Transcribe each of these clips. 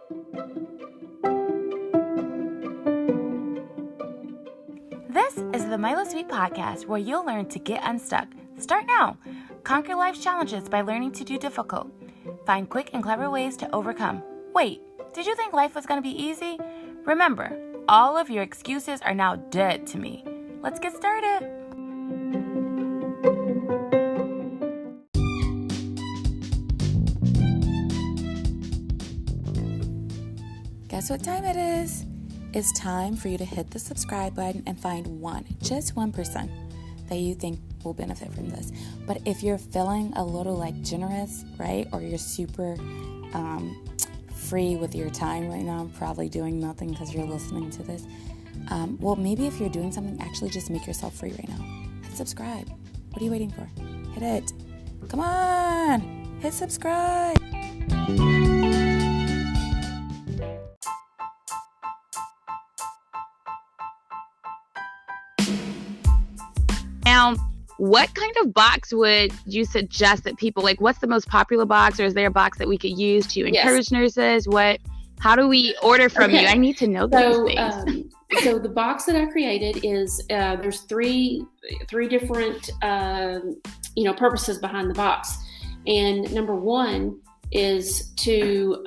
This is the Milo Sweet Podcast, where you'll learn to get unstuck. Start now. Conquer life's challenges by learning to do difficult. Find quick and clever ways to overcome. Wait, did you think life was going to be easy? Remember, all of your excuses are now dead to me. Let's get started. Guess what time it is? It's time for you to hit the subscribe button and find just 1% that you think will benefit from this. But if you're feeling a little generous, right? Or you're super free with your time right now, probably doing nothing because you're listening to this. Well, maybe if you're doing something, actually just make yourself free right now. Hit subscribe. What are you waiting for? Hit it. Come on. Hit subscribe. Now, what kind of box would you suggest that people what's the most popular box, or is there a box that we could use to encourage nurses? How do we order from you? I need to know those things. So the box that I created is there's three different purposes behind the box, and number one is to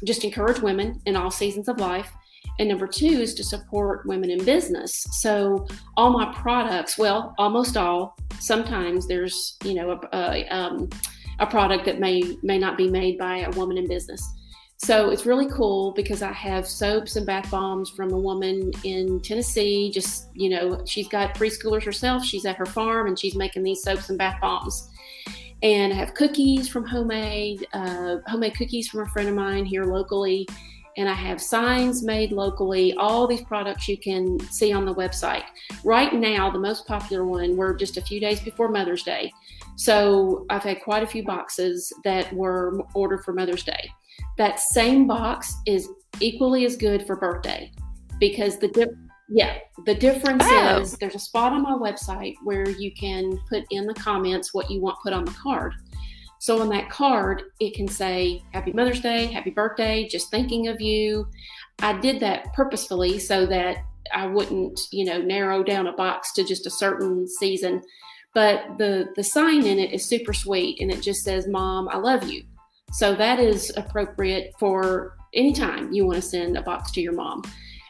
just encourage women in all seasons of life. And number two is to support women in business. So all my products, well, almost all, sometimes there's, a product that may not be made by a woman in business. So it's really cool because I have soaps and bath bombs from a woman in Tennessee. Just, she's got preschoolers herself. She's at her farm and she's making these soaps and bath bombs. And I have cookies from homemade cookies from a friend of mine here locally. And I have signs made locally, all these products you can see on the website. Right now, the most popular one, we're just a few days before Mother's Day. So I've had quite a few boxes that were ordered for Mother's Day. That same box is equally as good for birthday because the difference is there's a spot on my website where you can put in the comments what you want put on the card. So on that card, it can say, Happy Mother's Day, Happy Birthday, just thinking of you. I did that purposefully so that I wouldn't, narrow down a box to just a certain season. But the sign in it is super sweet, and it just says, Mom, I love you. So that is appropriate for any time you want to send a box to your mom.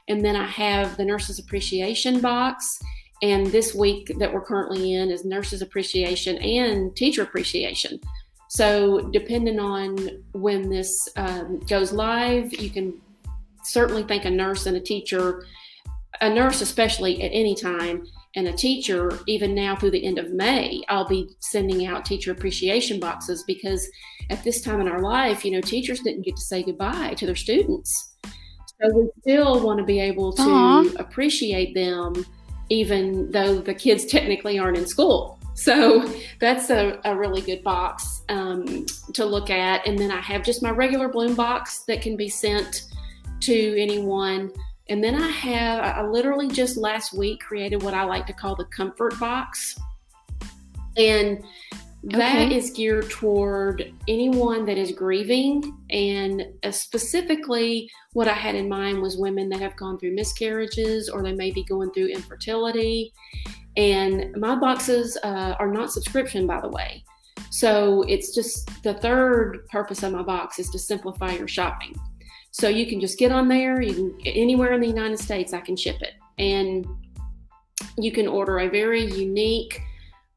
And then I have the Nurses Appreciation box. And this week that we're currently in is Nurses Appreciation and Teacher Appreciation. So depending on when this goes live, you can certainly thank a nurse and a teacher, a nurse especially at any time, and a teacher even now through the end of May. I'll be sending out teacher appreciation boxes because at this time in our life, teachers didn't get to say goodbye to their students. So we still want to be able to appreciate them even though the kids technically aren't in school. So that's a really good box to look at. And then I have just my regular bloom box that can be sent to anyone. And then I literally just last week created what I like to call the comfort box. And that is geared toward anyone that is grieving. And specifically what I had in mind was women that have gone through miscarriages, or they may be going through infertility. And my boxes are not subscription, by the way. So it's just the third purpose of my box is to simplify your shopping. So you can just get on there. You can anywhere in the United States, I can ship it. And you can order a very unique,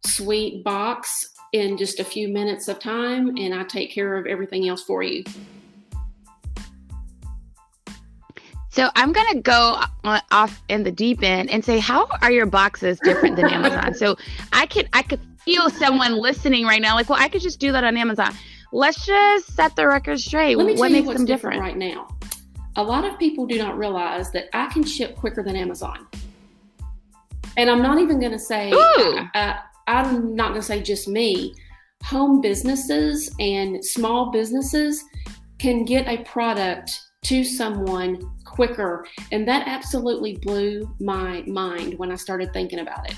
sweet box in just a few minutes of time. And I take care of everything else for you. So I'm going to go off in the deep end and say, how are your boxes different than Amazon? So I could feel someone listening right now, I could just do that on Amazon. Let's just set the record straight. Let me tell what you makes what's them different right now? A lot of people do not realize that I can ship quicker than Amazon. And I'm not even going to say, I'm not going to say just me. Home businesses and small businesses can get a product to someone quicker. And that absolutely blew my mind when I started thinking about it.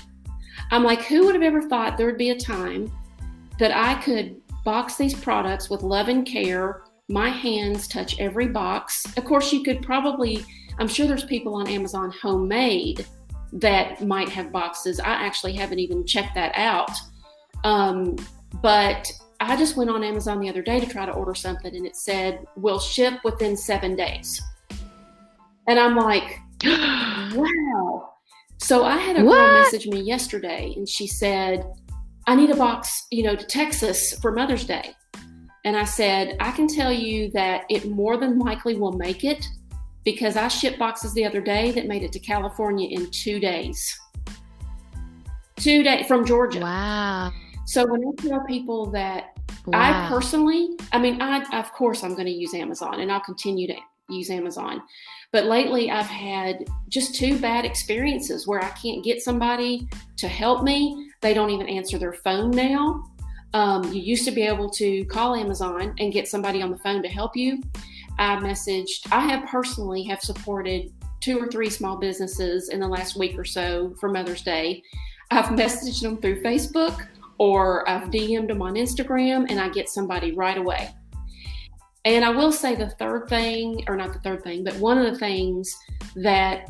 I'm like, who would have ever thought there would be a time that I could box these products with love and care my hands touch every box. Of course, you could probably, I'm sure there's people on Amazon homemade that might have boxes. I actually haven't even checked that out. But I just went on Amazon the other day to try to order something, and it said, will ship within 7 days. And I'm like, wow. So I had a girl message me yesterday, and she said, I need a box, to Texas for Mother's Day. And I said, I can tell you that it more than likely will make it, because I shipped boxes the other day that made it to California in 2 days. 2 days from Georgia. Wow. So when I tell people that I personally, of course I'm going to use Amazon, and I'll continue to use Amazon. But lately I've had just 2 bad experiences where I can't get somebody to help me. They don't even answer their phone now. You used to be able to call Amazon and get somebody on the phone to help you. I have personally supported 2 or 3 small businesses in the last week or so for Mother's Day. I've messaged them through Facebook, or I've DM'd them on Instagram, and I get somebody right away. And I will say one of the things that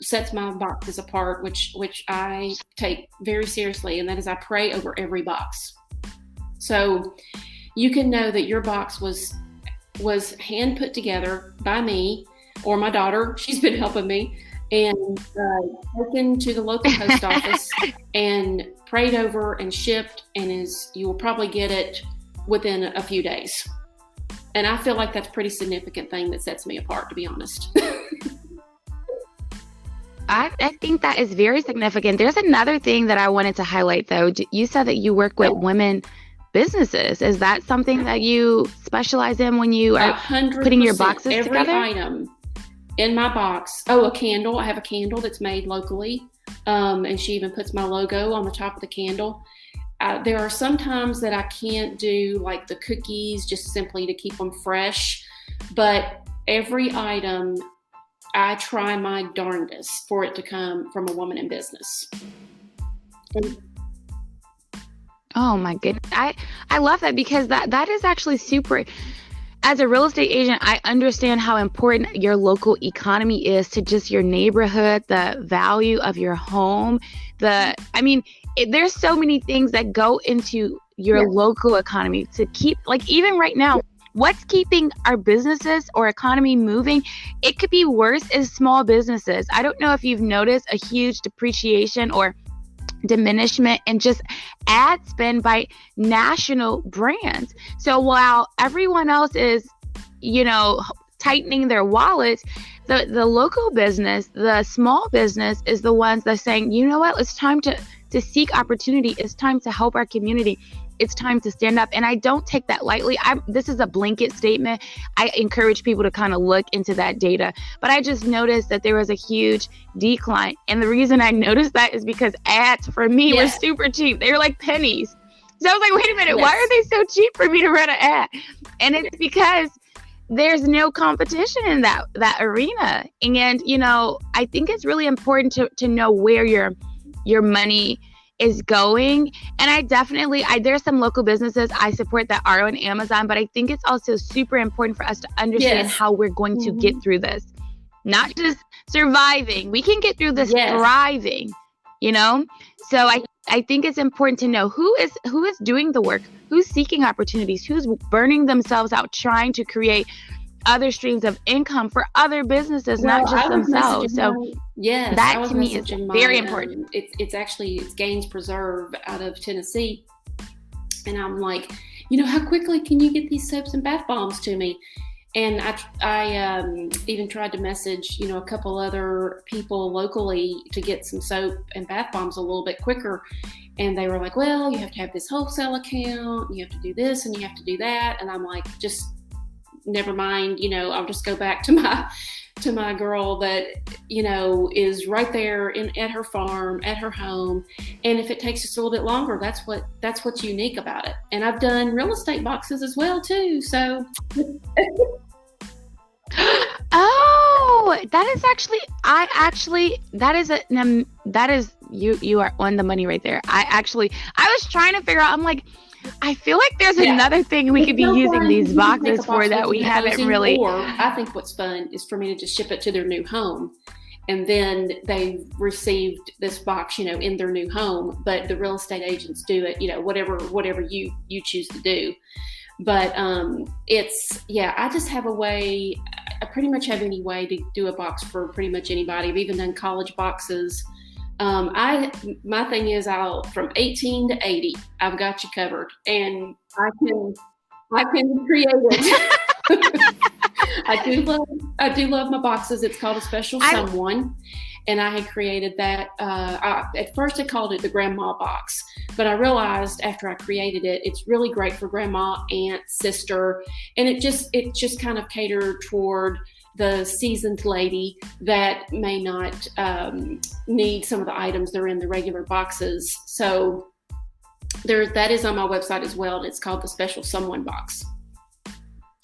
sets my boxes apart, which I take very seriously, and that is I pray over every box. So you can know that your box was hand put together by me or my daughter. She's been helping me, and taken to the local post office and prayed over and shipped, and you will probably get it within a few days. And I feel like that's a pretty significant thing that sets me apart, to be honest. I think that is very significant. There's another thing that I wanted to highlight, though. You said that you work with women businesses. Is that something that you specialize in when you are putting your boxes together? Every item in my box. Oh, a candle. I have a candle that's made locally. And she even puts my logo on the top of the candle. There are some times that I can't do like the cookies, just simply to keep them fresh. But every item, I try my darndest for it to come from a woman in business. Oh my goodness. I love that, because that is actually super. As a real estate agent, I understand how important your local economy is to just your neighborhood, the value of your home. There's so many things that go into your local economy to keep, like even right now, what's keeping our businesses or economy moving? It could be worse as small businesses. I don't know if you've noticed a huge depreciation or diminishment in just ad spend by national brands. So while everyone else is, tightening their wallets, the local business, the small business is the ones that's saying, you know what, it's time to seek opportunity. It's time to help our community. It's time to stand up. And I don't take that lightly. This is a blanket statement. I encourage people to kind of look into that data. But I just noticed that there was a huge decline. And the reason I noticed that is because ads for me were super cheap. They were like pennies. So I was like, wait a minute, why are they so cheap for me to run an ad? And it's because there's no competition in that arena. And, I think it's really important to know where your money is going. And I definitely, there's some local businesses I support that are on Amazon, but I think it's also super important for us to understand how we're going to get through this. Not just surviving. We can get through this thriving, So I think it's important to know who is doing the work, who's seeking opportunities, who's burning themselves out, trying to create other streams of income for other businesses, not just themselves. So that to me is very important. It's Gaines Preserve out of Tennessee. And I'm like, how quickly can you get these soaps and bath bombs to me? And I even tried to message, a couple other people locally to get some soap and bath bombs a little bit quicker. And they were like, well, you have to have this wholesale account, you have to do this and you have to do that. And I'm like, just never mind, I'll just go back to my girl that, is right there at her farm, at her home. And if it takes us a little bit longer, that's what's unique about it. And I've done real estate boxes as well too. So oh, that is you are on the money right there. I was trying to figure out, I'm like, I feel like there's another thing we could be using these boxes for that we haven't really. Or I think what's fun is for me to just ship it to their new home. And then they've received this box, in their new home, but the real estate agents do it, whatever you choose to do. But I just have a way, I pretty much have any way to do a box for pretty much anybody. I've even done college boxes. My thing is from 18 to 80, I've got you covered, and I can create it. I do love my boxes. It's called a Special Someone, and I had created that. At first, I called it the Grandma Box, but I realized after I created it, it's really great for grandma, aunt, sister, and it just kind of catered toward the seasoned lady that may not need some of the items that are in the regular boxes. So that is on my website as well, and it's called the Special Someone Box.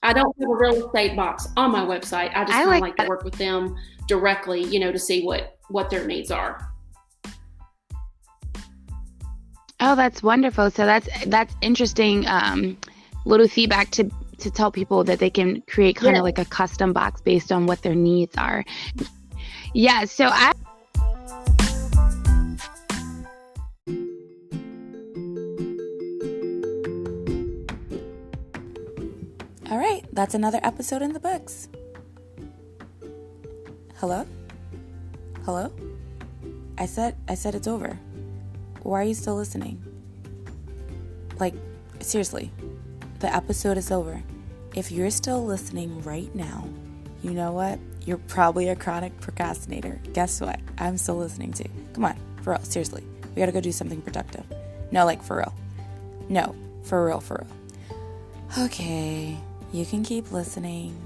I don't have a real estate box on my website. I just like to work with them directly, to see what their needs are. Oh, that's wonderful. So that's interesting. Little feedback to tell people that they can create kind of like a custom box based on what their needs are. Yeah. So All right, that's another episode in the books. Hello? I said it's over. Why are you still listening? Like, seriously, the episode is over. If you're still listening right now, you know what? You're probably a chronic procrastinator. Guess what? I'm still listening too. Come on, for real, seriously. We gotta go do something productive. No, like for real. No, for real. Okay. You can keep listening.